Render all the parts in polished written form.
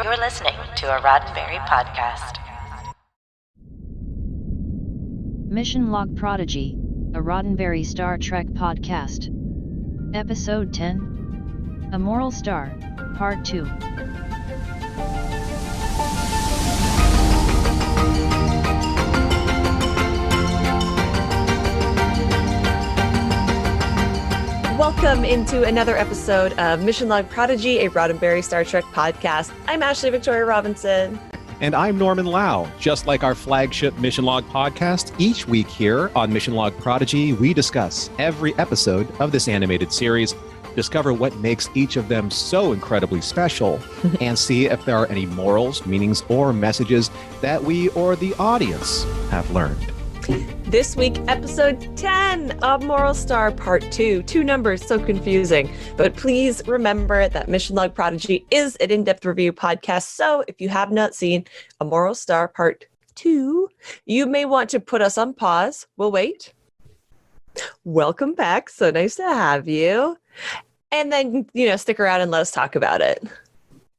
You're listening to a Roddenberry podcast. Mission Log Prodigy, a Roddenberry Star Trek podcast. Episode 10, A Moral Star, Part 2. Welcome into another episode of Mission Log Prodigy, a Roddenberry Star Trek podcast. I'm Ashley Victoria Robinson. And I'm Norman Lau. Just like our flagship Mission Log podcast, each week here on Mission Log Prodigy, we discuss every episode of this animated series, discover what makes each of them so incredibly special, and see if there are any morals, meanings, or messages that we or the audience have learned. This week, episode 10 of Moral Star Part 2. Two numbers, so confusing. But please remember that Mission Log Prodigy is an in-depth review podcast. So if you have not seen A Moral Star Part 2, you may want to put us on pause. We'll wait. Welcome back. So nice to have you. And then, stick around and let us talk about it.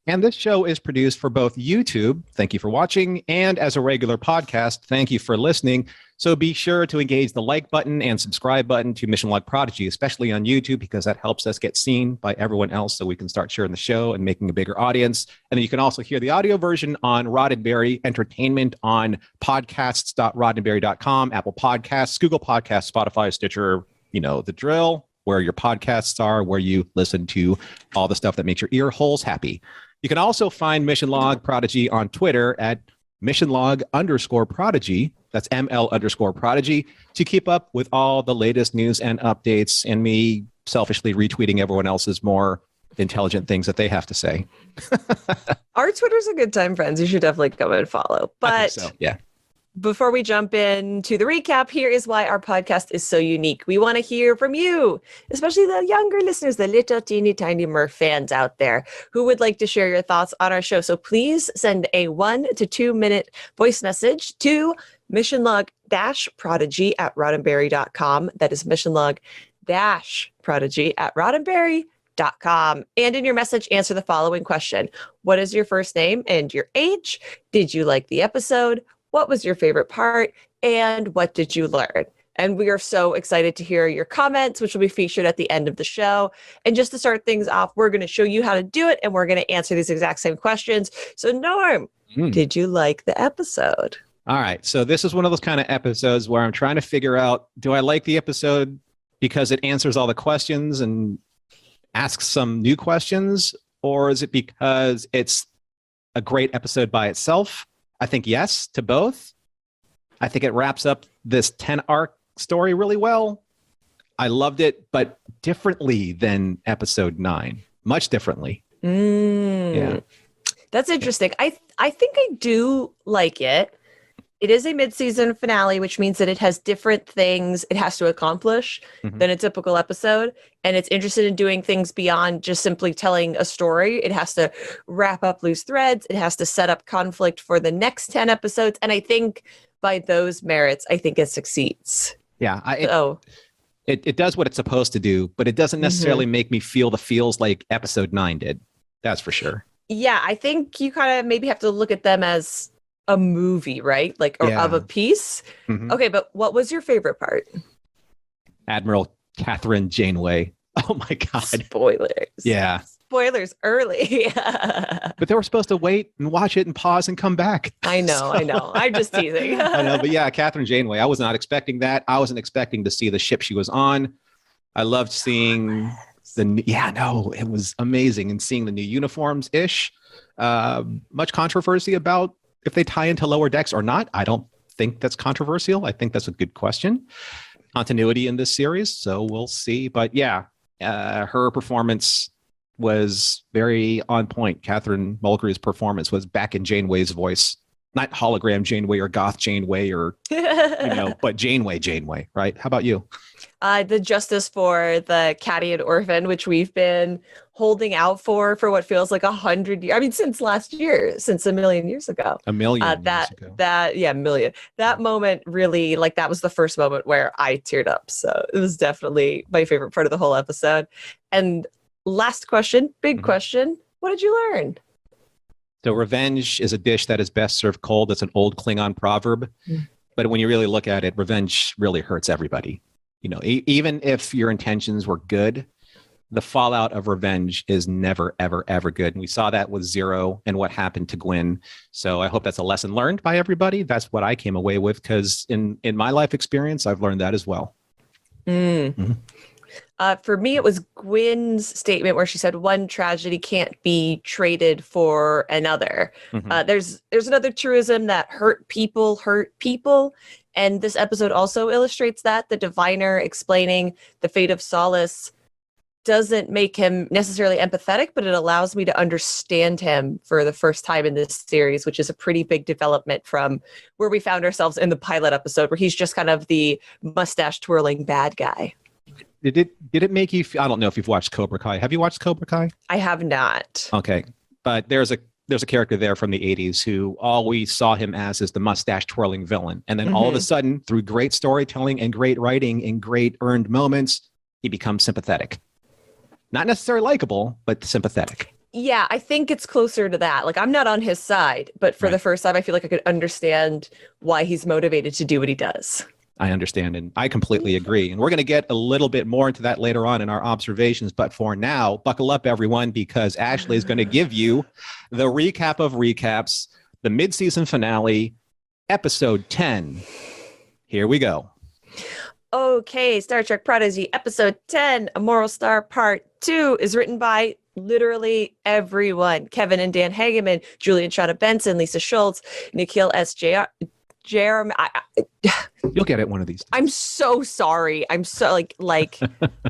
And this show is produced for both YouTube, thank you for watching, and as a regular podcast, thank you for listening. So be sure to engage the like button and subscribe button to Mission Log Prodigy, especially on YouTube, because that helps us get seen by everyone else so we can start sharing the show and making a bigger audience. And then you can also hear the audio version on Roddenberry Entertainment on podcasts.roddenberry.com, Apple Podcasts, Google Podcasts, Spotify, Stitcher, the drill, where your podcasts are, where you listen to all the stuff that makes your ear holes happy. You can also find Mission Log Prodigy on Twitter at missionlog_prodigy. That's ML_prodigy to keep up with all the latest news and updates and me selfishly retweeting everyone else's more intelligent things that they have to say. Our Twitter's a good time, friends. You should definitely come and follow. But I think so, yeah. Before we jump into the recap, here is why our podcast is so unique. We want to hear from you, especially the younger listeners, the little teeny tiny Murph fans out there who would like to share your thoughts on our show. So please send a 1 to 2 minute voice message to missionlog-prodigy@roddenberry.com. That is missionlog-prodigy@roddenberry.com. And in your message, answer the following question. What is your first name and your age? Did you like the episode? What was your favorite part? And what did you learn? And we are so excited to hear your comments, which will be featured at the end of the show. And just to start things off, we're going to show you how to do it, and we're going to answer these exact same questions. So Norm, did you like the episode? All right. So this is one of those kind of episodes where I'm trying to figure out, do I like the episode because it answers all the questions and asks some new questions? Or is it because it's a great episode by itself? I think yes to both. I think it wraps up this 10-arc story really well. I loved it, but differently than episode 9. Much differently. Yeah. That's interesting. I think I do like it. It is a mid-season finale, which means that it has different things it has to accomplish than a typical episode. And it's interested in doing things beyond just simply telling a story. It has to wrap up loose threads. It has to set up conflict for the next 10 episodes. And I think by those merits, I think it succeeds. Yeah. It does what it's supposed to do, but it doesn't necessarily make me feel the feels like episode 9 did. That's for sure. Yeah, I think you kind of maybe have to look at them as a movie, right? Of a piece. Okay, but what was your favorite part? Admiral Catherine Janeway. Oh my God. Spoilers. Yeah. Spoilers early. But they were supposed to wait and watch it and pause and come back. I know. I'm just teasing. I know, but yeah, Catherine Janeway. I was not expecting that. I wasn't expecting to see the ship she was on. I loved seeing it was amazing. And seeing the new uniforms-ish. Much controversy about if they tie into Lower Decks or not. I don't think that's controversial. I think that's a good question. Continuity in this series, so we'll see. But yeah, her performance was very on point. Catherine Mulgrew's performance was back in Janeway's voice. Not hologram Janeway or goth Janeway or, but Janeway, right? How about you? The justice for the Caddy and Orphan, which we've been holding out for what feels like 100 years. I mean, since last year, since a million years ago. A million years ago. Million. That moment really, that was the first moment where I teared up. So it was definitely my favorite part of the whole episode. And last question, big question. What did you learn? So revenge is a dish that is best served cold. That's an old Klingon proverb. But when you really look at it, revenge really hurts everybody. You know, even if your intentions were good, the fallout of revenge is never, ever, ever good. And we saw that with Zero and what happened to Gwyn. So I hope that's a lesson learned by everybody. That's what I came away with, because in my life experience, I've learned that as well. For me, it was Gwyn's statement where she said one tragedy can't be traded for another. There's another truism that hurt people. And this episode also illustrates that. The diviner explaining the fate of Solace doesn't make him necessarily empathetic, but it allows me to understand him for the first time in this series, which is a pretty big development from where we found ourselves in the pilot episode, where he's just kind of the mustache twirling bad guy. Did it make you feel, I don't know if you've watched Cobra Kai. Have you watched Cobra Kai? I have not. Okay. But there's a character there from the 80s who all we saw him as is the mustache twirling villain. And then all of a sudden, through great storytelling and great writing and great earned moments, he becomes sympathetic. Not necessarily likable, but sympathetic. Yeah, I think it's closer to that. Like, I'm not on his side, but for the first time, I feel like I could understand why he's motivated to do what he does. I understand, and I completely agree. And we're going to get a little bit more into that later on in our observations. But for now, buckle up, everyone, because Ashley is going to give you the recap of recaps, the mid-season finale, episode 10. Here we go. Okay, Star Trek Prodigy, episode 10, A Moral Star Part 2, is written by literally everyone. Kevin and Dan Hageman, Julian Shada Benson, Lisa Schultz, Nikhil S. Jeremy. You'll get it one of these days. I'm so sorry. I'm so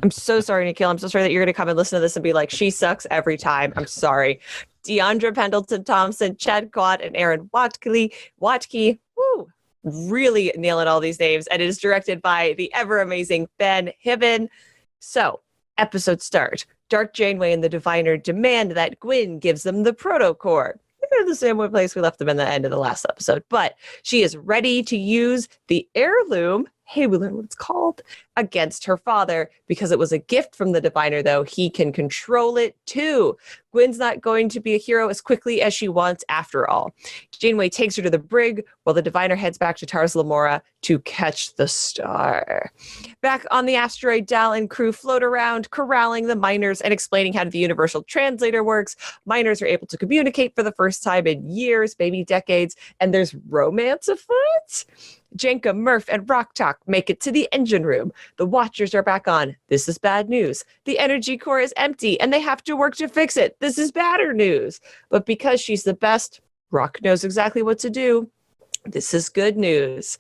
I'm so sorry, Nikhil. I'm so sorry that you're going to come and listen to this and be like, she sucks every time. I'm sorry. Deandra Pendleton Thompson, Chad Quad, and Aaron Watke. Woo! Really nailing all these names. And it is directed by the ever amazing Ben Hibben. So, episode start. Dark Janeway and the Diviner demand that Gwyn gives them the protocore. They're in the same place we left them in the end of the last episode, but she is ready to use the heirloom. Hey, we learned what it's called, against her father, because it was a gift from the diviner, though. He can control it too. Gwyn's not going to be a hero as quickly as she wants after all. Janeway takes her to the brig while the diviner heads back to Tars Lamora to catch the star. Back on the asteroid, Dal and crew float around, corralling the miners and explaining how the universal translator works. Miners are able to communicate for the first time in years, maybe decades, and there's romance afoot. Jenka, Murph, and Rock Talk make it to the engine room. The Watchers are back on. This is bad news. The energy core is empty, and they have to work to fix it. This is badder news. But because she's the best, Rock knows exactly what to do. This is good news.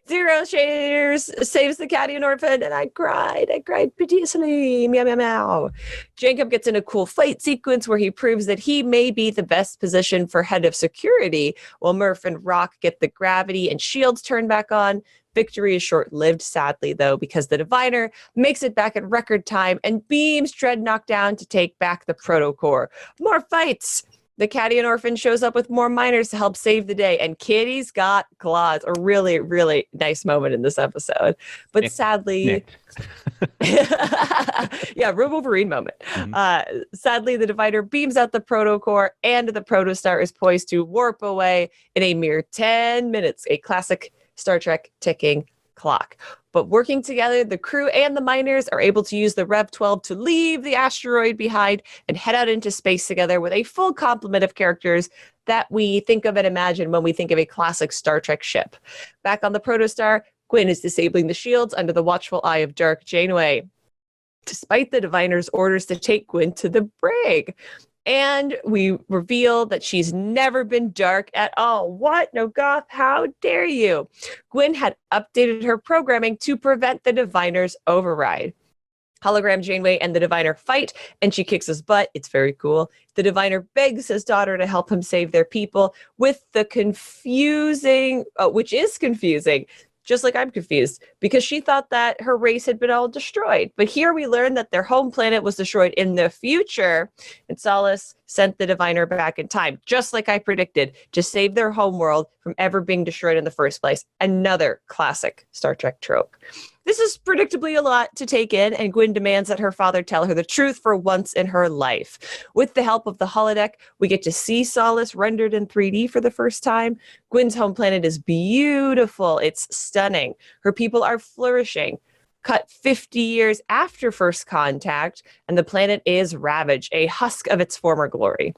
Zero Shaders saves the Cadian orphan, and I cried piteously. Meow, meow, meow. Jacob gets in a cool fight sequence where he proves that he may be the best position for head of security, while Murph and Rock get the gravity and shields turned back on. Victory is short-lived, sadly, though, because the diviner makes it back in record time and beams Dreadnought down to take back the protocore. More fights! The Cadian orphan shows up with more miners to help save the day, and Kitty's got claws. A really, really nice moment in this episode. But sadly... yeah, real Wolverine moment. Sadly, the diviner beams out the protocore, and the protostar is poised to warp away in a mere 10 minutes. A classic Star Trek ticking clock. But working together, the crew and the miners are able to use the Rev 12 to leave the asteroid behind and head out into space together with a full complement of characters that we think of and imagine when we think of a classic Star Trek ship. Back on the protostar, Gwyn is disabling the shields under the watchful eye of Dark Janeway, despite the diviner's orders to take Gwyn to the brig. And we reveal that she's never been dark at all. What? No, Goth, how dare you? Gwyn had updated her programming to prevent the diviner's override. Hologram Janeway and the diviner fight, and she kicks his butt. It's very cool. The diviner begs his daughter to help him save their people with the confusing, which is confusing, just like I'm confused, because she thought that her race had been all destroyed. But here we learn that their home planet was destroyed in the future, and Solace sent the diviner back in time, just like I predicted, to save their home world from ever being destroyed in the first place. Another classic Star Trek trope. This is predictably a lot to take in, and Gwyn demands that her father tell her the truth for once in her life. With the help of the holodeck, we get to see Solace rendered in 3D for the first time. Gwyn's home planet is beautiful. It's stunning. Her people are flourishing. Cut 50 years after first contact, and the planet is ravaged, a husk of its former glory.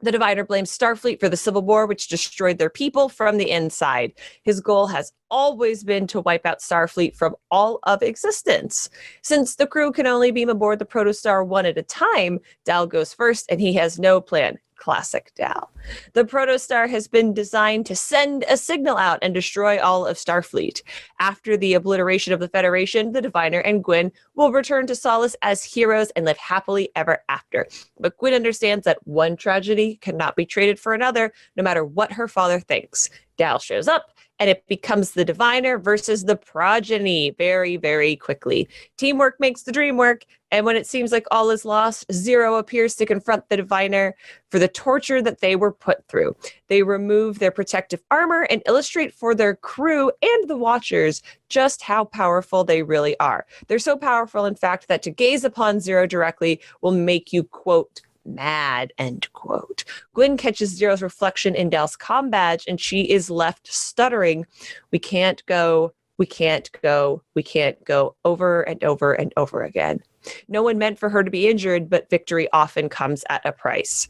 The Diviner blames Starfleet for the Civil War, which destroyed their people from the inside. His goal has always been to wipe out Starfleet from all of existence. Since the crew can only beam aboard the Protostar one at a time, Dal goes first, and he has no plan. Classic Dal. The Protostar has been designed to send a signal out and destroy all of Starfleet. After the obliteration of the Federation, the Diviner and Gwyn will return to Solace as heroes and live happily ever after. But Gwyn understands that one tragedy cannot be traded for another, no matter what her father thinks. Dal shows up, and it becomes the Diviner versus the Progeny very, very quickly. Teamwork makes the dream work, and when it seems like all is lost, Zero appears to confront the Diviner for the torture that they were put through. They remove their protective armor and illustrate for their crew and the Watchers just how powerful they really are. They're so powerful, in fact, that to gaze upon Zero directly will make you, quote, mad, end quote. Gwyn catches Zero's reflection in Dal's comm badge, and she is left stuttering. We can't go, we can't go, we can't go, over and over and over again. No one meant for her to be injured, but victory often comes at a price.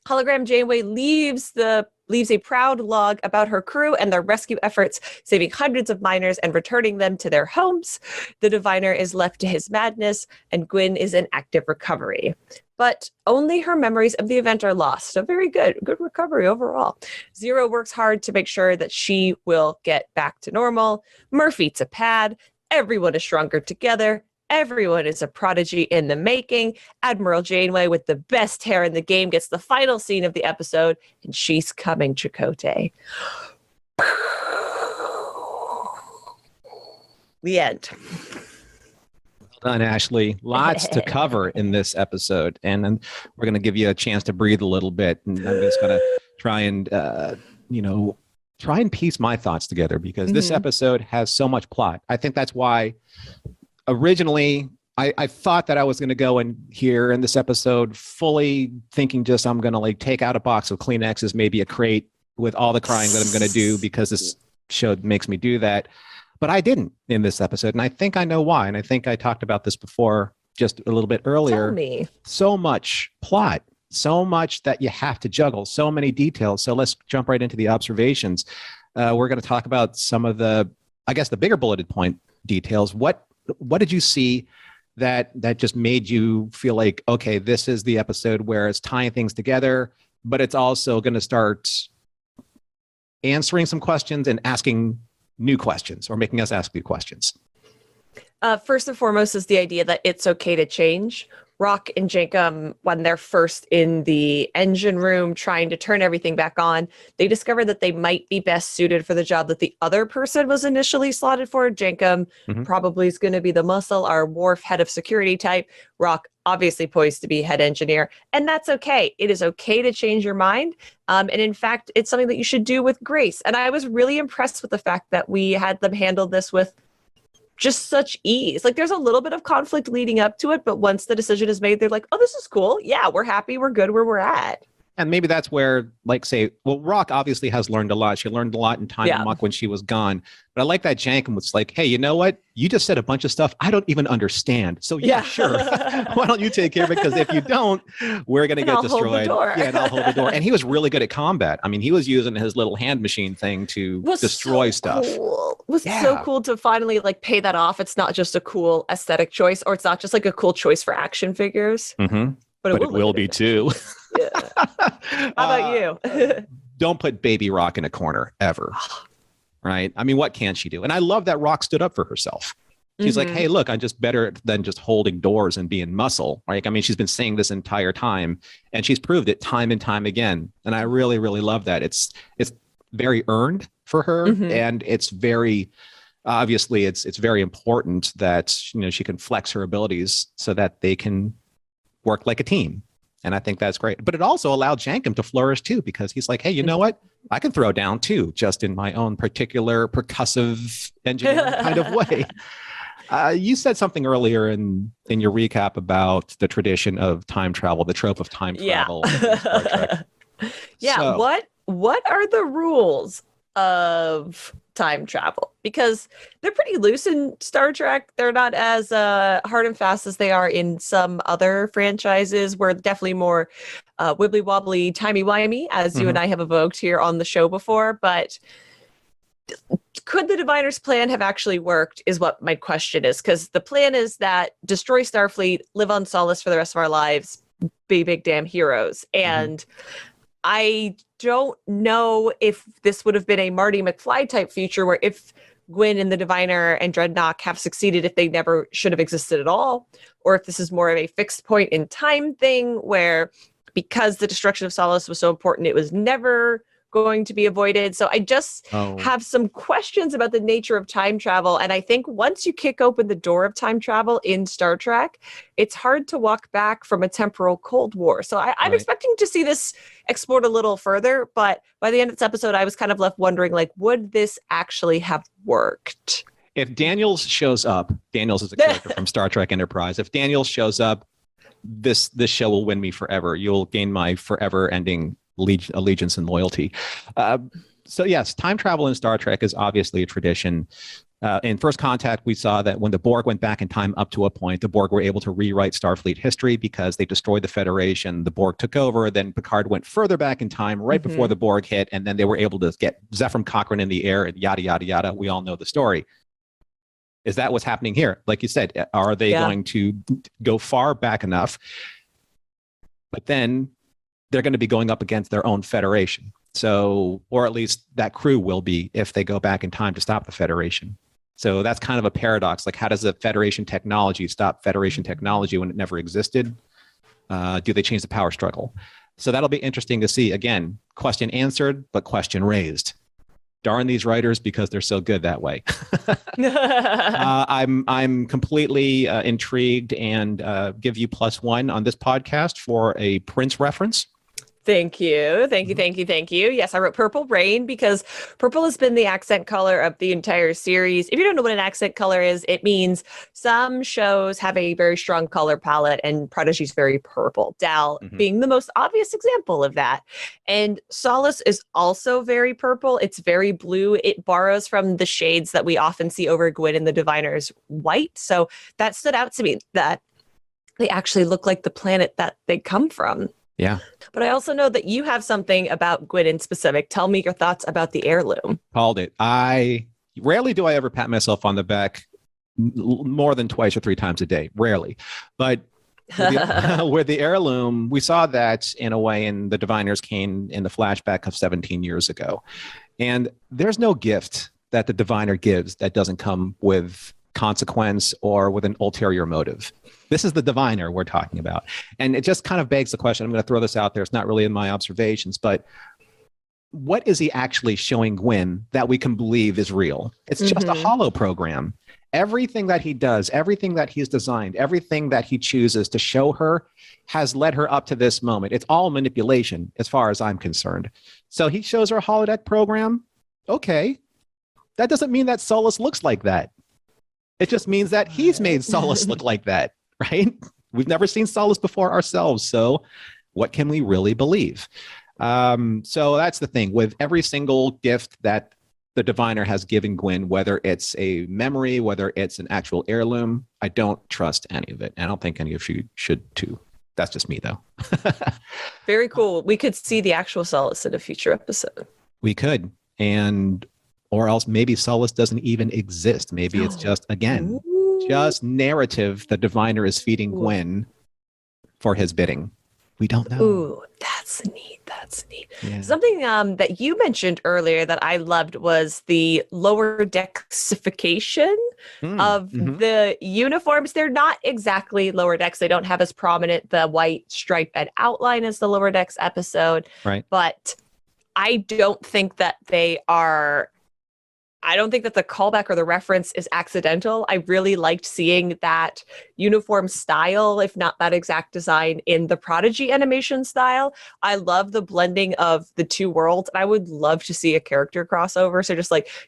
Hologram Janeway leaves a proud log about her crew and their rescue efforts, saving hundreds of miners and returning them to their homes. The Diviner is left to his madness, and Gwyn is in active recovery. But only her memories of the event are lost. So very good recovery overall. Zero works hard to make sure that she will get back to normal. Murph eats a pad. Everyone is stronger together. Everyone is a prodigy in the making. Admiral Janeway, with the best hair in the game, gets the final scene of the episode, and she's coming, Chakotay. The end. Well done, Ashley. Lots to cover in this episode, and then we're going to give you a chance to breathe a little bit, and I'm just going to try and piece my thoughts together, because this episode has so much plot. I think that's why originally I thought that I was going to go in here in this episode fully thinking just I'm going to like take out a box of Kleenexes, maybe a crate with all the crying that I'm going to do because this show makes me do that. But I didn't in this episode, and I think I know why. And I think I talked about this before just a little bit earlier. Tell me. So much plot, so much that you have to juggle, so many details. So let's jump right into the observations. We're going to talk about some of the, I guess, the bigger bulleted point details. What did you see that just made you feel like, okay, this is the episode where it's tying things together, but it's also going to start answering some questions and asking new questions, or making us ask new questions? First and foremost is the idea that it's okay to change. Rock and Jankum, when they're first in the engine room trying to turn everything back on, they discover that they might be best suited for the job that the other person was initially slotted for. Jankum probably is going to be the muscle, our Worf head of security type. Rock obviously poised to be head engineer, and that's okay. It is okay to change your mind. And in fact, it's something that you should do with grace. And I was really impressed with the fact that we had them handle this with just such ease. Like, there's a little bit of conflict leading up to it, but once the decision is made, they're like, oh, this is cool. Yeah, we're happy. We're good where we're at. And maybe that's where, like, say, well, Rock obviously has learned a lot. She learned a lot in Time Amok when she was gone. But I like that Jankum was like, hey, you know what? You just said a bunch of stuff I don't even understand. So yeah, sure. Why don't you take care of it? Because if you don't, we're going to get destroyed. Hold the door. Yeah, and I'll hold the door. And he was really good at combat. I mean, he was using his little hand machine thing to destroy stuff. Cool. It was so cool to finally like pay that off. It's not just a cool aesthetic choice, or it's not just like a cool choice for action figures. But it will be too. Yeah. How about you? Don't put Baby Rock in a corner ever. Right? I mean, what can she do? And I love that Rock stood up for herself. She's like, hey, look, I'm just better than just holding doors and being muscle. Right? I mean, she's been saying this entire time, and she's proved it time and time again. And I really, really love that. It's very earned for her, and it's very obviously it's very important that she can flex her abilities so that they can work like a team. And I think that's great. But it also allowed Jankum to flourish too, because he's like, hey, you know what? I can throw down too, just in my own particular percussive engineering kind of way. You said something earlier in your recap about the tradition of time travel, the trope of time travel in Star Trek. Yeah. So, What are the rules of time travel? Because they're pretty loose in Star Trek. They're not as hard and fast as they are in some other franchises. We're definitely more wibbly wobbly, timey wimey, as you and I have evoked here on the show before. But could the Diviner's plan have actually worked is what my question is. Because the plan is that destroy Starfleet, live on Solace for the rest of our lives, be big damn heroes. And I don't know if this would have been a Marty McFly type future where if Gwyn and the Diviner and Dreadnought have succeeded, if they never should have existed at all, or if this is more of a fixed point in time thing where because the destruction of Solace was so important, it was never going to be avoided. So I just have some questions about the nature of time travel. And I think once you kick open the door of time travel in Star Trek, it's hard to walk back from a temporal Cold War. So I'm expecting to see this explored a little further. But by the end of this episode, I was kind of left wondering, like, would this actually have worked? If Daniels shows up, Daniels is a character from Star Trek Enterprise. If Daniels shows up, this show will win me forever. You'll gain my forever ending allegiance and loyalty. So yes, time travel in Star Trek is obviously a tradition. In First Contact, we saw that when the Borg went back in time up to a point, the Borg were able to rewrite Starfleet history because they destroyed the Federation. The Borg took over. Then Picard went further back in time right before the Borg hit. And then they were able to get Zefram Cochrane in the air and yada, yada, yada. We all know the story. Is that what's happening here? Like you said, are they going to go far back enough? But then they're going to be going up against their own Federation. So, or at least that crew will be if they go back in time to stop the Federation. So that's kind of a paradox. Like, how does the Federation technology stop Federation technology when it never existed? Do they change the power struggle? So that'll be interesting to see. Again, question answered, but question raised. Darn these writers because they're so good that way. I'm completely intrigued and give you +1 on this podcast for a Prince reference. Thank you. Yes, I wrote Purple Rain because purple has been the accent color of the entire series. If you don't know what an accent color is, it means some shows have a very strong color palette, and Prodigy's very purple. Dal being the most obvious example of that. And Solace is also very purple. It's very blue. It borrows from the shades that we often see over Gwyn and the Diviner's white. So that stood out to me that they actually look like the planet that they come from. Yeah. But I also know that you have something about Gwyn in specific. Tell me your thoughts about the heirloom. Called it. Rarely do I ever pat myself on the back more than twice or 3 times a day. Rarely. But with the heirloom, we saw that in a way in the Diviner's Cane in the flashback of 17 years ago. And there's no gift that the Diviner gives that doesn't come with consequence or with an ulterior motive. This is the Diviner we're talking about. And it just kind of begs the question. I'm going to throw this out there. It's not really in my observations, but what is he actually showing Gwyn that we can believe is real? It's just a holo program. Everything that he does, everything that he's designed, everything that he chooses to show her has led her up to this moment. It's all manipulation as far as I'm concerned. So he shows her a holodeck program. Okay. That doesn't mean that Solace looks like that. It just means that he's made Solace look like that, right? We've never seen Solace before ourselves. So what can we really believe? So that's the thing. With every single gift that the Diviner has given Gwyn, whether it's a memory, whether it's an actual heirloom, I don't trust any of it. I don't think any of you should too. That's just me, though. Very cool. We could see the actual Solace in a future episode. We could. Or else maybe Solace doesn't even exist. Maybe it's just, again, just narrative the Diviner is feeding Gwyn for his bidding. We don't know. Ooh, that's neat. Yeah. Something that you mentioned earlier that I loved was the lower decksification of the uniforms. They're not exactly lower decks. They don't have as prominent the white stripe and outline as the lower decks episode. Right. But I don't think that they are I don't think that the callback or the reference is accidental. I really liked seeing that uniform style, if not that exact design, in the Prodigy animation style. I love the blending of the two worlds. I would love to see a character crossover. So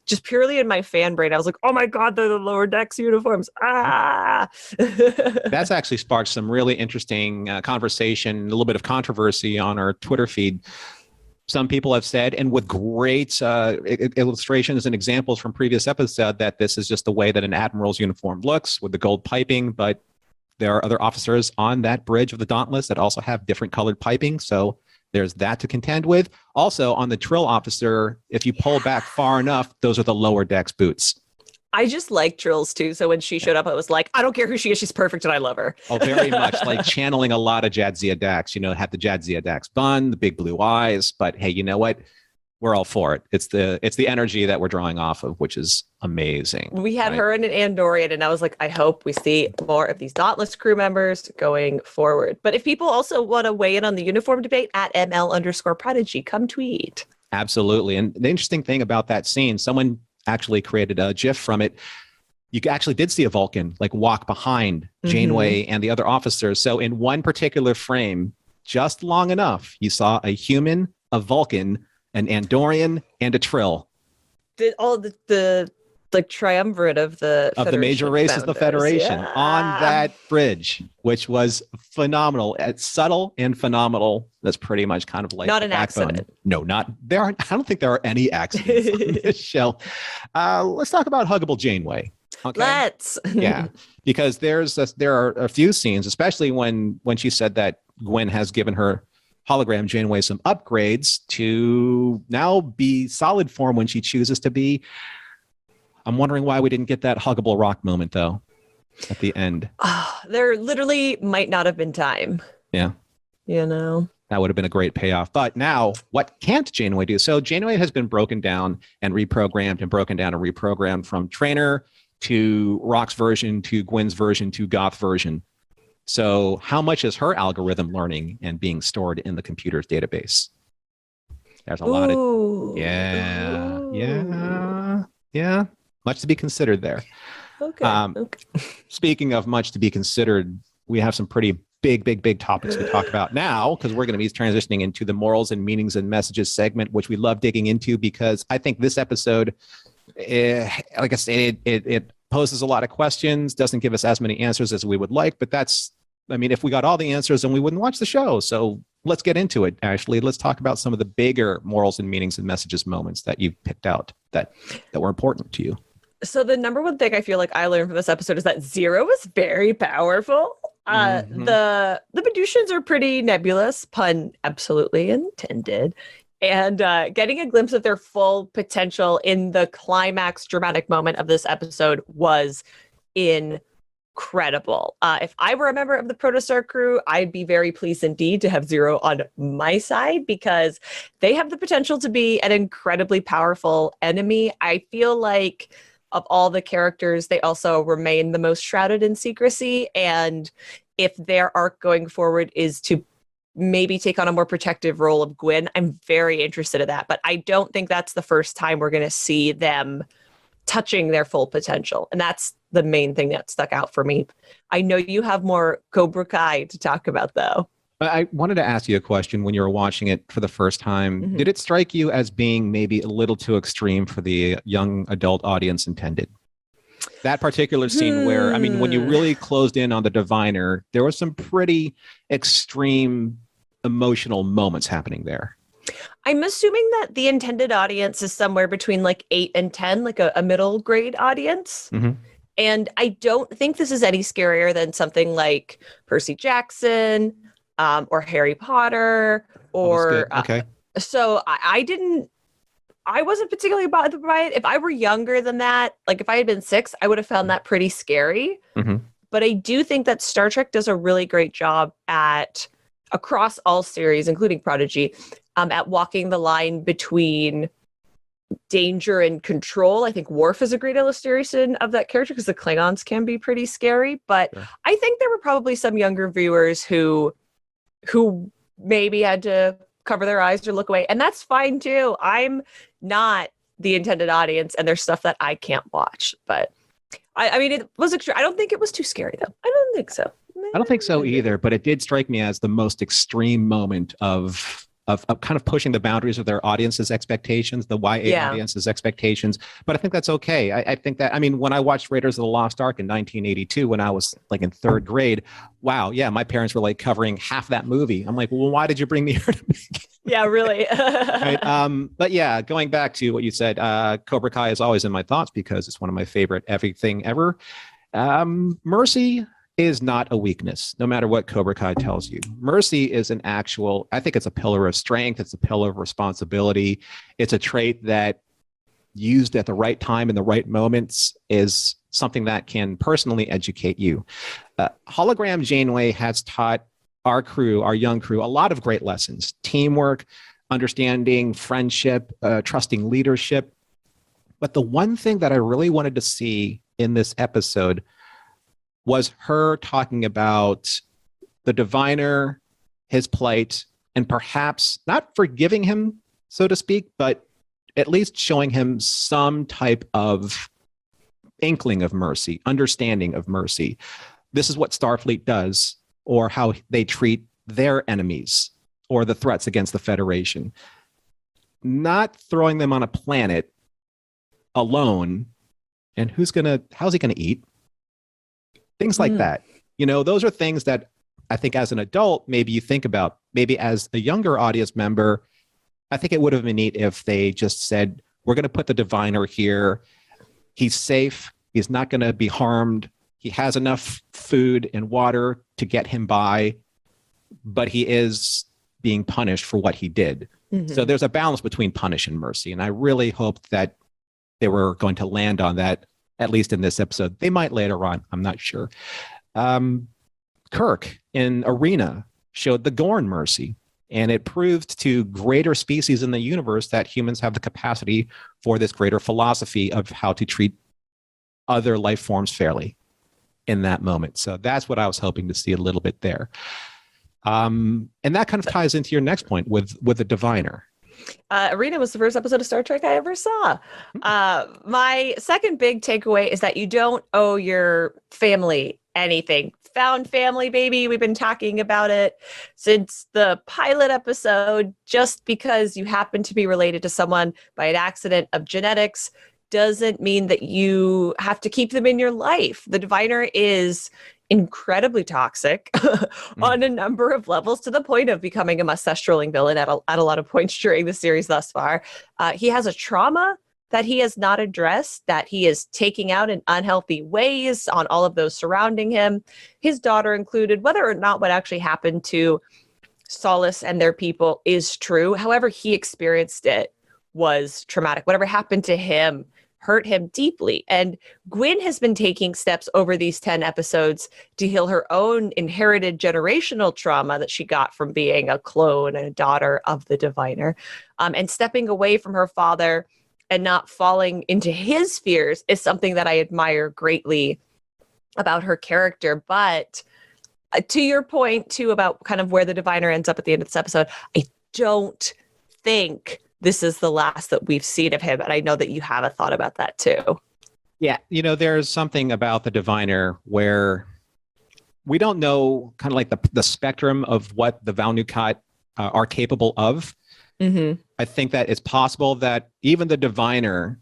just purely in my fan brain, I was like, oh my God, they're the lower decks uniforms. Ah. That's actually sparked some really interesting conversation, a little bit of controversy on our Twitter feed. Some people have said, and with great illustrations and examples from previous episode, that this is just the way that an admiral's uniform looks with the gold piping. But there are other officers on that bridge of the Dauntless that also have different colored piping. So there's that to contend with. Also, on the Trill officer, if you pull back far enough, those are the lower decks boots. I just like Trills too. So when she showed up, I was like, I don't care who she is. She's perfect and I love her. Oh, very much like channeling a lot of Jadzia Dax. Had the Jadzia Dax bun, the big blue eyes. But hey, you know what? We're all for it. It's the energy that we're drawing off of, which is amazing. We had her and an Andorian, and I was like, I hope we see more of these Dauntless crew members going forward. But if people also want to weigh in on the uniform debate, at @ML_Prodigy, come tweet. Absolutely. And the interesting thing about that scene, someone actually created a GIF from it. You actually did see a Vulcan walk behind Janeway and the other officers. So in one particular frame, just long enough, you saw a human, a Vulcan, an Andorian, and a Trill. The triumvirate of the major races of the Federation on that bridge, which was phenomenal. It's subtle and phenomenal. That's pretty much kind of like not an accident. No, not there. I don't think there are any accidents on this show. Let's talk about Huggable Janeway. Okay? Let's. Yeah, because there are a few scenes, especially when she said that Gwen has given her hologram Janeway some upgrades to now be solid form when she chooses to be. I'm wondering why we didn't get that huggable rock moment, though, at the end. There literally might not have been time. Yeah. That would have been a great payoff. But now, what can't Janeway do? So Janeway has been broken down and reprogrammed from Trainer to Rock's version to Gwen's version to Goth version. So how much is her algorithm learning and being stored in the computer's database? There's a lot of... Yeah. Much to be considered there. Okay. Speaking of much to be considered, we have some pretty big topics to talk about now, because we're going to be transitioning into the morals and meanings and messages segment, which we love digging into, because I think this episode, like I said, it poses a lot of questions, doesn't give us as many answers as we would like, but if we got all the answers, then we wouldn't watch the show. So let's get into it, Ashley. Let's talk about some of the bigger morals and meanings and messages moments that you've picked out that were important to you. So the number one thing I feel like I learned from this episode is that Zero is very powerful. The Medusians are pretty nebulous, pun absolutely intended. And getting a glimpse of their full potential in the climax dramatic moment of this episode was incredible. If I were a member of the Protostar crew, I'd be very pleased indeed to have Zero on my side, because they have the potential to be an incredibly powerful enemy. I feel like of all the characters, they also remain the most shrouded in secrecy. And if their arc going forward is to maybe take on a more protective role of Gwen, I'm very interested in that. But I don't think that's the first time we're going to see them touching their full potential. And that's the main thing that stuck out for me. I know you have more Cobra Kai to talk about, though. I wanted to ask you a question when you were watching it for the first time. Mm-hmm. Did it strike you as being maybe a little too extreme for the young adult audience intended? That particular scene where, when you really closed in on the diviner, there was some pretty extreme emotional moments happening there. I'm assuming that the intended audience is somewhere between 8 and 10, like a middle grade audience. Mm-hmm. And I don't think this is any scarier than something like Percy Jackson, or Harry Potter, or okay. So I wasn't particularly bothered by it. If I were younger than that, if I had been 6, I would have found that pretty scary. Mm-hmm. But I do think that Star Trek does a really great job across all series, including Prodigy, at walking the line between danger and control. I think Worf is a great illustration of that character, because the Klingons can be pretty scary. But sure. I think there were probably some younger viewers who maybe had to cover their eyes or look away. And that's fine too. I'm not the intended audience, and there's stuff that I can't watch. But I mean, it was extreme. I don't think it was too scary, though. I don't think so. I don't think so either, but it did strike me as the most extreme moment of kind of pushing the boundaries of their audience's expectations, the YA audience's expectations. But I think that's okay. I think that, I mean, when I watched Raiders of the Lost Ark in 1982, when I was like in third grade, wow, yeah, my parents were like covering half that movie. I'm like, well, why did you bring me here to make it? Yeah, really. Right. But yeah, going back to what you said, Cobra Kai is always in my thoughts because it's one of my favorite everything ever. Mercy is not a weakness, no matter what Cobra Kai tells you. Mercy is an actual, I think it's a pillar of strength. It's a pillar of responsibility. It's a trait that used at the right time in the right moments is something that can personally educate you. Hologram Janeway has taught our crew, our young crew, a lot of great lessons: teamwork, understanding, friendship, trusting leadership. But the one thing that I really wanted to see in this episode was her talking about the diviner, his plight, and perhaps not forgiving him, so to speak, but at least showing him some type of inkling of mercy, understanding of mercy. This is what Starfleet does, or how they treat their enemies or the threats against the Federation. Not throwing them on a planet alone, and how's he gonna eat? Things like that. You know, those are things that I think as an adult, maybe you think about. Maybe as a younger audience member, I think it would have been neat if they just said, we're going to put the diviner here. He's safe. He's not going to be harmed. He has enough food and water to get him by, but he is being punished for what he did. Mm-hmm. So there's a balance between punish and mercy. And I really hoped that they were going to land on that, at least in this episode. They might later on. I'm not sure. Kirk in Arena showed the Gorn mercy, and it proved to greater species in the universe that humans have the capacity for this greater philosophy of how to treat other life forms fairly in that moment. So that's what I was hoping to see a little bit there. And that kind of ties into your next point with the diviner. Arena was the first episode of Star Trek I ever saw. My second big takeaway is that you don't owe your family anything. Found family, baby. We've been talking about it since the pilot episode. Just because you happen to be related to someone by an accident of genetics doesn't mean that you have to keep them in your life. The diviner is incredibly toxic on a number of levels, to the point of becoming a mustache-twirling villain at a lot of points during the series thus far. He has a trauma that he has not addressed, that he is taking out in unhealthy ways on all of those surrounding him, his daughter included. Whether or not what actually happened to Solace and their people is true, however he experienced it was traumatic. Whatever happened to him hurt him deeply. And Gwyn has been taking steps over these 10 episodes to heal her own inherited generational trauma that she got from being a clone and a daughter of the diviner, and stepping away from her father and not falling into his fears is something that I admire greatly about her character. But to your point too about kind of where the diviner ends up at the end of this episode, I don't think this is the last that we've seen of him. And I know that you have a thought about that too. Yeah. You know, there's something about the diviner where we don't know kind of like the spectrum of what the Valnukat are capable of. Mm-hmm. I think that it's possible that even the diviner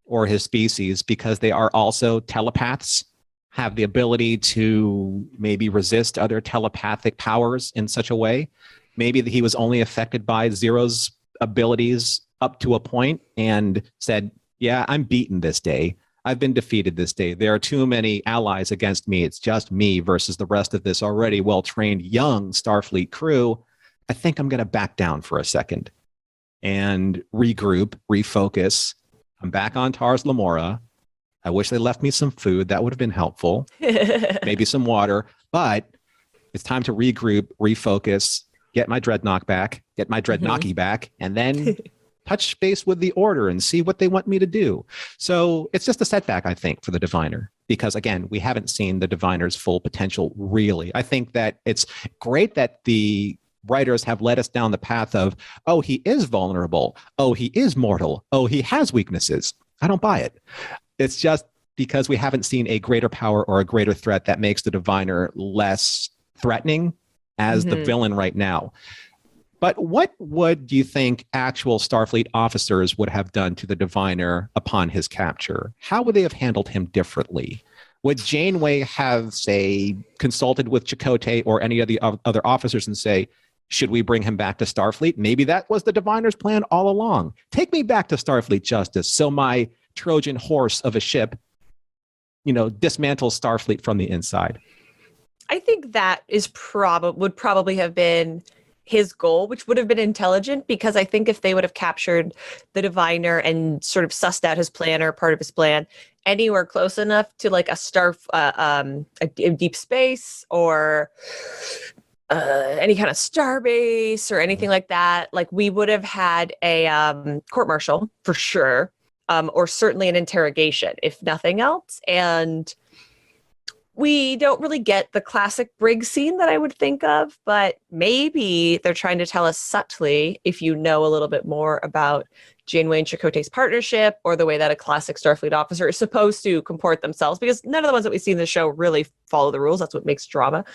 or his species, because they are also telepaths, have the ability to maybe resist other telepathic powers in such a way. Maybe that he was only affected by Zero's abilities up to a point and said, yeah, I'm beaten this day. I've been defeated this day. There are too many allies against me. It's just me versus the rest of this already well-trained young Starfleet crew. I think I'm going to back down for a second and regroup, refocus. I'm back on Tars Lamora. I wish they left me some food. That would have been helpful. Maybe some water. But it's time to regroup, refocus, get my Dreadnought back, get my Dreadnoughty back, and then touch base with the Order and see what they want me to do. So it's just a setback, I think, for the diviner. Because, again, we haven't seen the diviner's full potential, really. I think that it's great that the writers have led us down the path of, oh, he is vulnerable. Oh, he is mortal. Oh, he has weaknesses. I don't buy it. It's just because we haven't seen a greater power or a greater threat that makes the diviner less threatening as the villain right now. But what would you think actual Starfleet officers would have done to the diviner upon his capture? How would they have handled him differently? Would Janeway have, say, consulted with Chakotay or any of the other officers and say, should we bring him back to Starfleet? Maybe that was the diviner's plan all along. Take me back to Starfleet, Justice, so my Trojan horse of a ship, dismantles Starfleet from the inside. I think that would probably have been his goal, which would have been intelligent, because I think if they would have captured the diviner and sort of sussed out his plan or part of his plan anywhere close enough to like a deep space or any kind of star base or anything like that, like we would have had a court-martial for sure, or certainly an interrogation, if nothing else. And we don't really get the classic Briggs scene that I would think of, but maybe they're trying to tell us subtly, if you know a little bit more about Janeway and Chakotay's partnership or the way that a classic Starfleet officer is supposed to comport themselves, because none of the ones that we see in the show really follow the rules. That's what makes drama.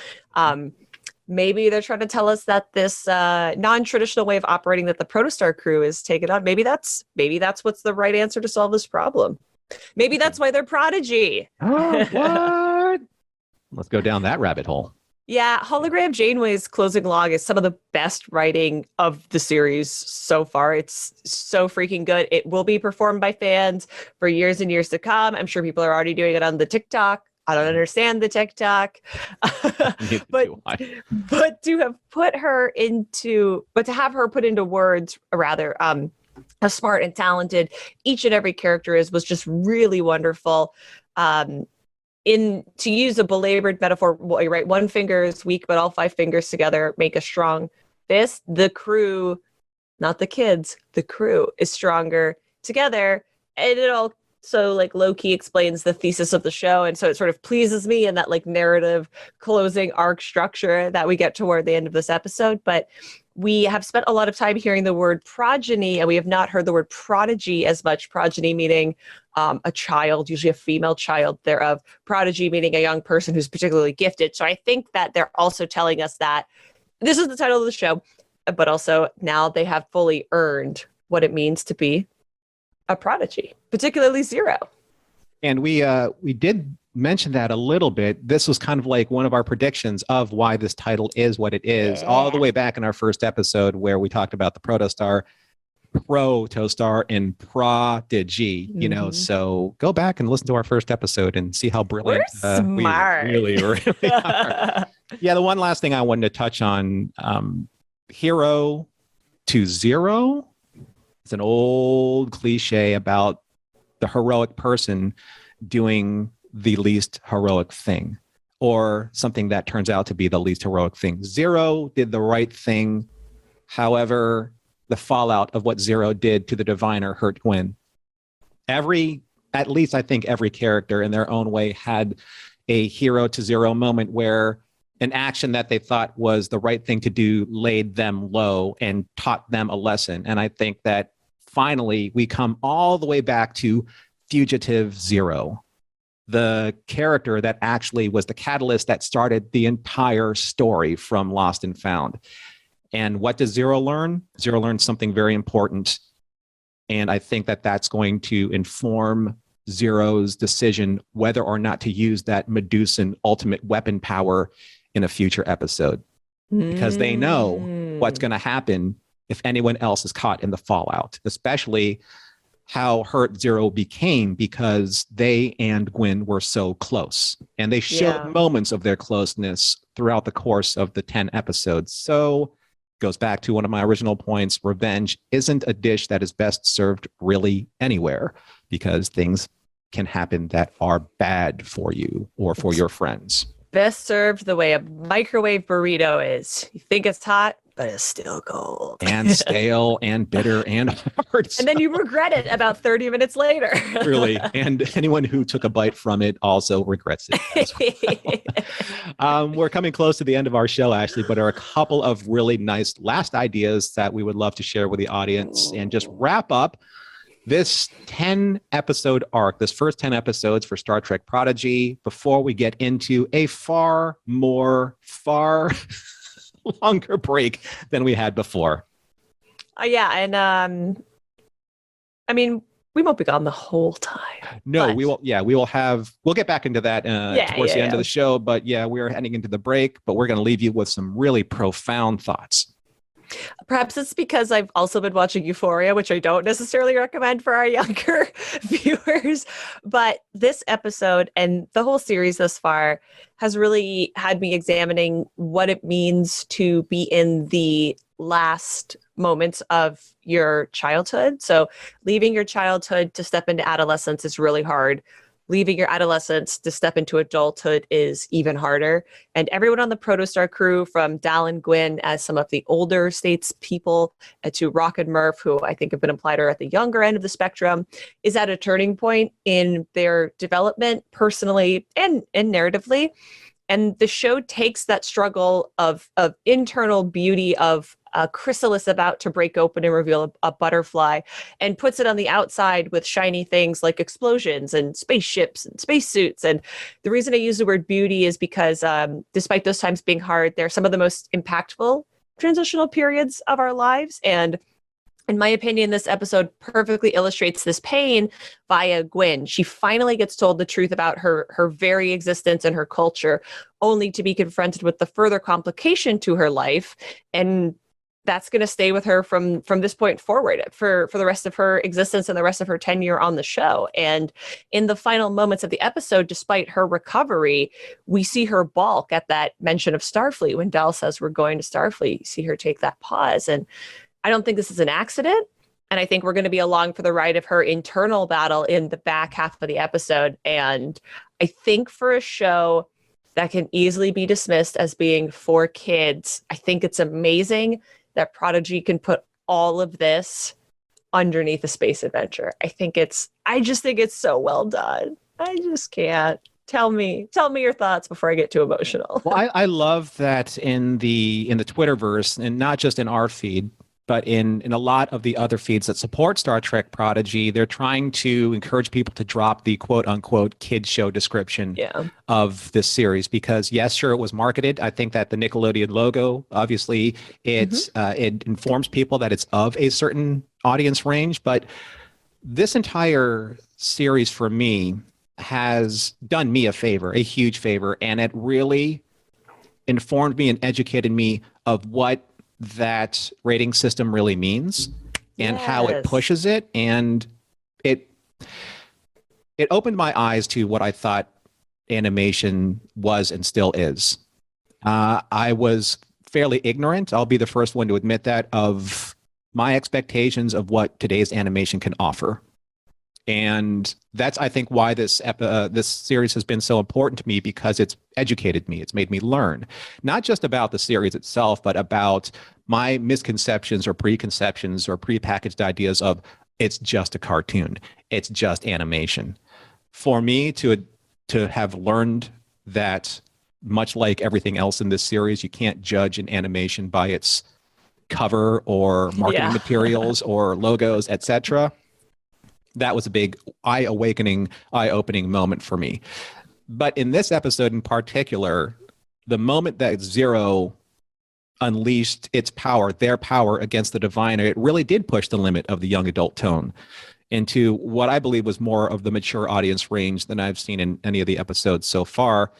Maybe they're trying to tell us that this non-traditional way of operating that the Protostar crew is taken on, maybe that's what's the right answer to solve this problem. Maybe that's why they're Prodigy. Oh, what? Let's go down that rabbit hole. Yeah, Hologram Janeway's closing log is some of the best writing of the series so far. It's so freaking good. It will be performed by fans for years and years to come. I'm sure people are already doing it on the TikTok. I don't understand the TikTok. but to have her put into words, rather, how smart and talented each and every character was just really wonderful. To use a belabored metaphor, right? One finger is weak, but all five fingers together make a strong fist. The crew, not the kids, the crew is stronger together. And it all like low-key explains the thesis of the show. And so it sort of pleases me in that like narrative closing arc structure that we get toward the end of this episode. But we have spent a lot of time hearing the word progeny, and we have not heard the word prodigy as much. Progeny meaning a child, usually a female child thereof. Prodigy meaning a young person who's particularly gifted. So I think that they're also telling us that this is the title of the show, but also now they have fully earned what it means to be a prodigy, particularly Zero. And we did mention that a little bit. This was kind of like one of our predictions of why this title is what it is, all the way back in our first episode where we talked about the Protostar, and Prodigy, so go back and listen to our first episode and see how brilliant we really are. Yeah, the one last thing I wanted to touch on, Hero to Zero. It's an old cliche about the heroic person doing the least heroic thing, or something that turns out to be the least heroic thing. Zero did the right thing. However, the fallout of what Zero did to the diviner hurt Gwyn. At least I think every character in their own way had a Hero to Zero moment where an action that they thought was the right thing to do laid them low and taught them a lesson. And I think that finally we come all the way back to Fugitive Zero, the character that actually was the catalyst that started the entire story from Lost and Found. And what does Zero learn? Zero learns something very important. And I think that that's going to inform Zero's decision whether or not to use that Medusan ultimate weapon power in a future episode. Because they know what's going to happen if anyone else is caught in the fallout, especially how hurt Zero became because they and Gwyn were so close. And they showed moments of their closeness throughout the course of the 10 episodes. So goes back to one of my original points. Revenge isn't a dish that is best served really anywhere, because things can happen that are bad for you or for your friends. Best served the way a microwave burrito is. You think it's hot, but it's still cold. And stale and bitter and hard. And then you regret it about 30 minutes later. Truly. And anyone who took a bite from it also regrets it as well. We're coming close to the end of our show, Ashley, but there are a couple of really nice last ideas that we would love to share with the audience and just wrap up this 10 episode arc, this first 10 episodes for Star Trek Prodigy, before we get into a far longer break than we had before. Yeah. And I mean, we won't be gone the whole time. No, but... we will. Yeah, we'll get back into that towards the end of the show. But yeah, we are heading into the break, but we're going to leave you with some really profound thoughts. Perhaps it's because I've also been watching Euphoria, which I don't necessarily recommend for our younger viewers. But this episode and the whole series thus far has really had me examining what it means to be in the last moments of your childhood. So leaving your childhood to step into adolescence is really hard. Leaving your adolescence to step into adulthood is even harder. And everyone on the Protostar crew, from Dal and Gwyn as some of the older states people, to Rock and Murph, who I think have been implied are at the younger end of the spectrum, is at a turning point in their development personally and narratively. And the show takes that struggle of internal beauty of a chrysalis about to break open and reveal a butterfly, and puts it on the outside with shiny things like explosions and spaceships and spacesuits. And the reason I use the word beauty is because despite those times being hard, they're some of the most impactful transitional periods of our lives. And in my opinion, this episode perfectly illustrates this pain via Gwyn. She finally gets told the truth about her very existence and her culture, only to be confronted with the further complication to her life. And that's going to stay with her from this point forward for the rest of her existence and the rest of her tenure on the show. And in the final moments of the episode, despite her recovery, we see her balk at that mention of Starfleet. When Dal says we're going to Starfleet, you see her take that pause. And I don't think this is an accident. And I think we're going to be along for the ride of her internal battle in the back half of the episode. And I think for a show that can easily be dismissed as being for kids, I think it's amazing that Prodigy can put all of this underneath a space adventure. I just think it's so well done. I just can't. Tell me your thoughts before I get too emotional. Well, I love that in the Twitterverse, and not just in our feed, but in a lot of the other feeds that support Star Trek Prodigy, they're trying to encourage people to drop the quote unquote kid show description of this series, because yes, sure, it was marketed. I think that the Nickelodeon logo, obviously it informs people that it's of a certain audience range, but this entire series for me has done me a favor, a huge favor, and it really informed me and educated me of what that rating system really means and how it pushes it. And it opened my eyes to what I thought animation was and still is. I was fairly ignorant, I'll be the first one to admit that, of my expectations of what today's animation can offer. And that's, I think, why this series has been so important to me, because it's educated me. It's made me learn, not just about the series itself, but about my misconceptions or preconceptions or prepackaged ideas of it's just a cartoon. It's just animation. For me to have learned that, much like everything else in this series, you can't judge an animation by its cover or marketing materials or logos, etc. That was a big eye-opening moment for me. But in this episode in particular, the moment that Zero unleashed its power, their power against the Diviner, it really did push the limit of the young adult tone into what I believe was more of the mature audience range than I've seen in any of the episodes so far.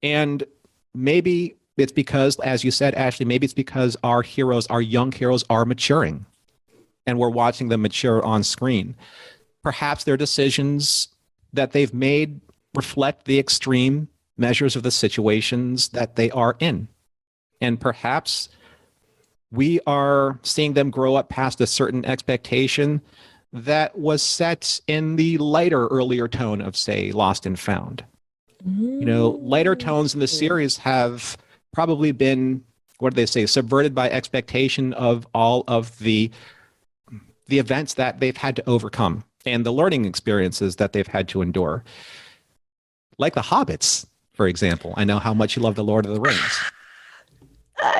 And maybe it's because, as you said, Ashley, maybe it's because our young heroes are maturing, and we're watching them mature on screen. Perhaps their decisions that they've made reflect the extreme measures of the situations that they are in. And perhaps we are seeing them grow up past a certain expectation that was set in the lighter, earlier tone of, say, Lost and Found. You know, lighter tones in the series have probably been what do they say, subverted by expectation of all of the events that they've had to overcome and the learning experiences that they've had to endure. Like the hobbits, for example. I know how much you love the Lord of the Rings.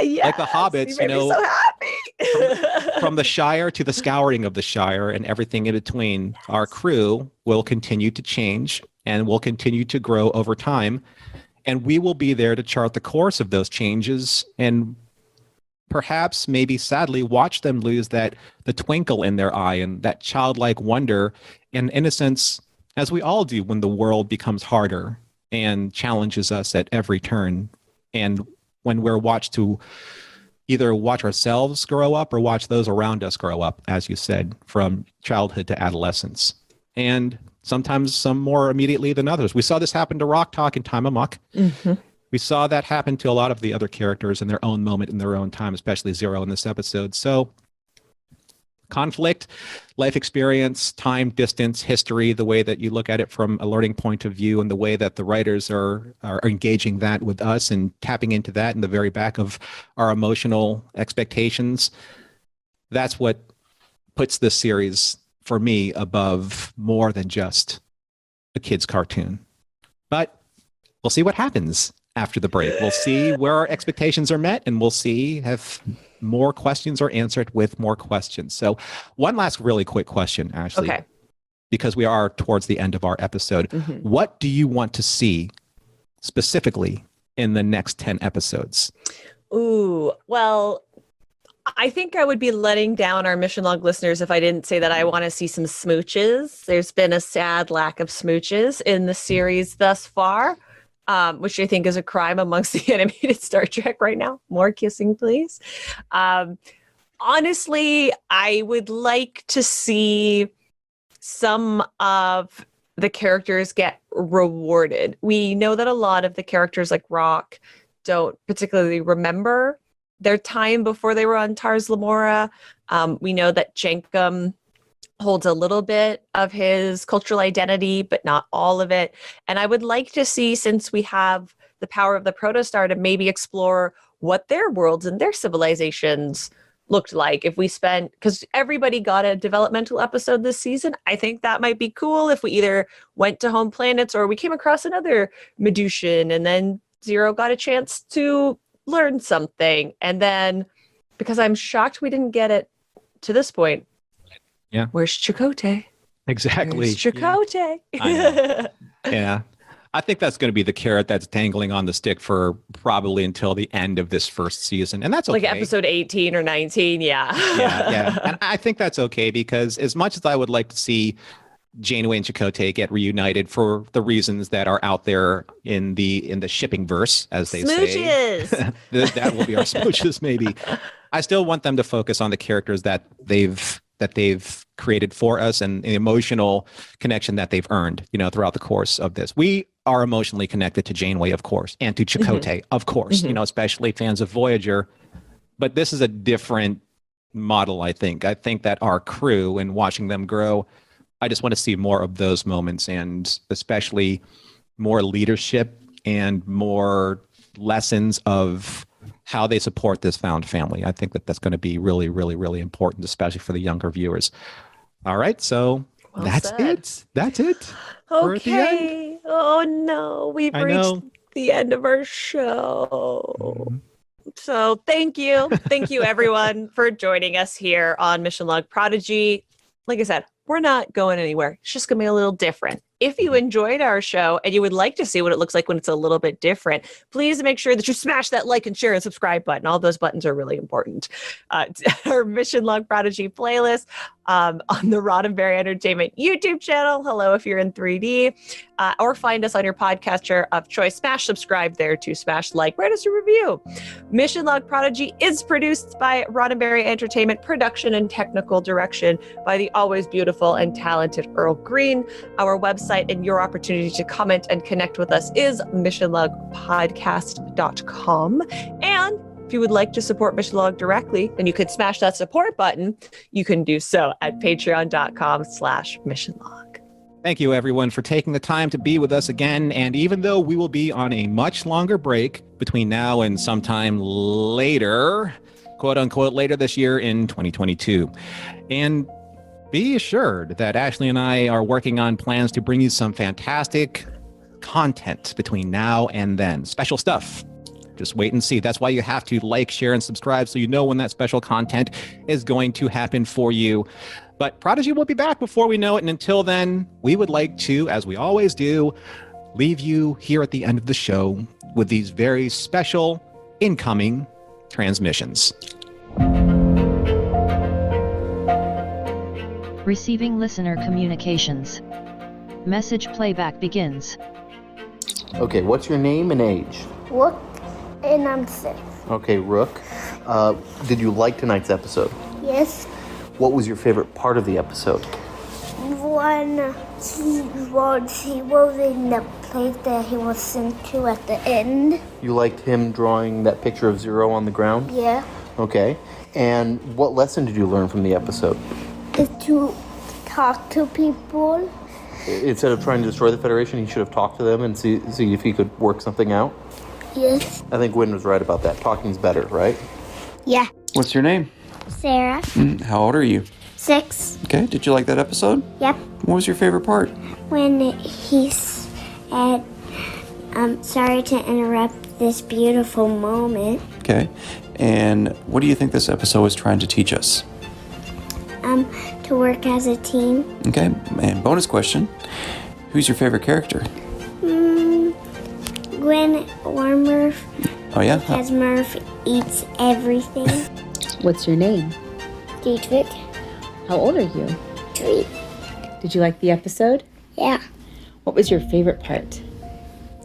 Yes, like the hobbits, you made me so happy. From the Shire to the scouring of the Shire and everything in between, our crew will continue to change and will continue to grow over time. And we will be there to chart the course of those changes and perhaps, maybe sadly, watch them lose the twinkle in their eye and that childlike wonder and innocence, as we all do when the world becomes harder and challenges us at every turn. And when we're watched to either watch ourselves grow up or watch those around us grow up, as you said, from childhood to adolescence. And sometimes some more immediately than others. We saw this happen to Rock Talk in Time Amok. Mm-hmm. We saw that happen to a lot of the other characters in their own moment, in their own time, especially Zero in this episode. So conflict, life experience, time, distance, history, the way that you look at it from a learning point of view and the way that the writers are engaging that with us and tapping into that in the very back of our emotional expectations. That's what puts this series, for me, above more than just a kid's cartoon. But we'll see what happens after the break. We'll see where our expectations are met, and we'll see if more questions are answered with more questions. So one last really quick question, Ashley. Okay. Because we are towards the end of our episode. Mm-hmm. What do you want to see specifically in the next 10 episodes? Ooh, well, I think I would be letting down our Mission Log listeners if I didn't say that I want to see some smooches. There's been a sad lack of smooches in the series thus far. Which I think is a crime amongst the animated Star Trek right now. More kissing, please. Honestly, I would like to see some of the characters get rewarded. We know that a lot of the characters like Rock don't particularly remember their time before they were on Tars Lamora. We know that Jenkum holds a little bit of his cultural identity, but not all of it. And I would like to see, since we have the power of the protostar, to maybe explore what their worlds and their civilizations looked like. If we spent, because everybody got a developmental episode this season, I think that might be cool if we either went to home planets or we came across another Medusian and then Zero got a chance to learn something. And then, because I'm shocked we didn't get it to this point, yeah. Where's Chakotay? Exactly. Where's Chakotay? Yeah. Yeah. I think that's going to be the carrot that's dangling on the stick for probably until the end of this first season. And that's okay. Like episode 18 or 19. Yeah. Yeah. And I think that's okay, because as much as I would like to see Janeway and Chakotay get reunited for the reasons that are out there in the shipping verse, as they smooches. Say, that will be our smooches, maybe. I still want them to focus on the characters that they've created for us and the emotional connection that they've earned, throughout the course of this. We are emotionally connected to Janeway, of course, and to Chakotay, of course, especially fans of Voyager. But this is a different model, I think. I think that our crew and watching them grow, I just want to see more of those moments, and especially more leadership and more lessons of how they support this found family. I think that that's going to be really, really, really important, especially for the younger viewers. All right, so well that's said. it. That's it. Okay. Oh no, we've reached the end of our show. Mm-hmm. So thank you everyone for joining us here on Mission Log Prodigy. Like I said, we're not going anywhere. It's just going to be a little different. If you enjoyed our show and you would like to see what it looks like when it's a little bit different, please make sure that you smash that like and share and subscribe button. All those buttons are really important. Our Mission Log Prodigy playlist on the Roddenberry Entertainment YouTube channel. Hello if you're in 3D. Or find us on your podcatcher of choice. Smash subscribe there to smash like, write us a review. Mission Log Prodigy is produced by Roddenberry Entertainment, production and technical direction by the always beautiful and talented Earl Green. Our website and your opportunity to comment and connect with us is missionlogpodcast.com. And if you would like to support Mission Log directly, then you could smash that support button. You can do so at patreon.com/missionlog. Thank you, everyone, for taking the time to be with us again. And even though we will be on a much longer break, between now and sometime later, quote unquote, later this year in 2022. And be assured that Ashley and I are working on plans to bring you some fantastic content between now and then. Special stuff. Just wait and see. That's why you have to like, share, and subscribe so you know when that special content is going to happen for you. But Prodigy will be back before we know it. And until then, we would like to, as we always do, leave you here at the end of the show with these very special incoming transmissions. Receiving listener communications. Message playback begins. Okay, what's your name and age? Rook, and I'm 6. Okay, Rook. Did you like tonight's episode? Yes. What was your favorite part of the episode? When he was in the place that he was sent to at the end. You liked him drawing that picture of Zero on the ground? Yeah. Okay. And what lesson did you learn from the episode? Is to talk to people. Instead of trying to destroy the Federation, he should have talked to them and see if he could work something out? Yes. I think Wynn was right about that. Talking's better, right? Yeah. What's your name? Sarah. How old are you? 6. Okay, did you like that episode? Yep. What was your favorite part? When he said, sorry to interrupt this beautiful moment. Okay, and what do you think this episode is trying to teach us? To work as a team. Okay, and bonus question, who's your favorite character? Gwen or Murph. Oh yeah? Because Murph eats everything. What's your name? Dietrich. How old are you? 3. Did you like the episode? Yeah. What was your favorite part?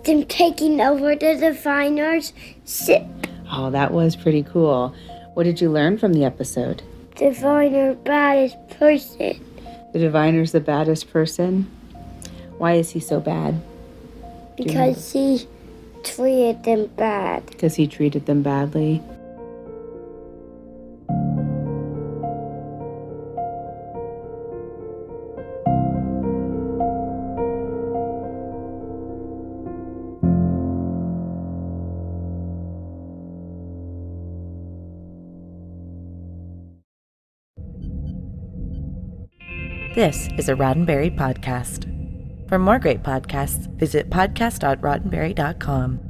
Them taking over the diviners. Oh, that was pretty cool. What did you learn from the episode? Diviner baddest person. The diviner's the baddest person. Why is he so bad? Because he treated them bad. Because he treated them badly. This is a Roddenberry podcast. For more great podcasts, visit podcast.roddenberry.com.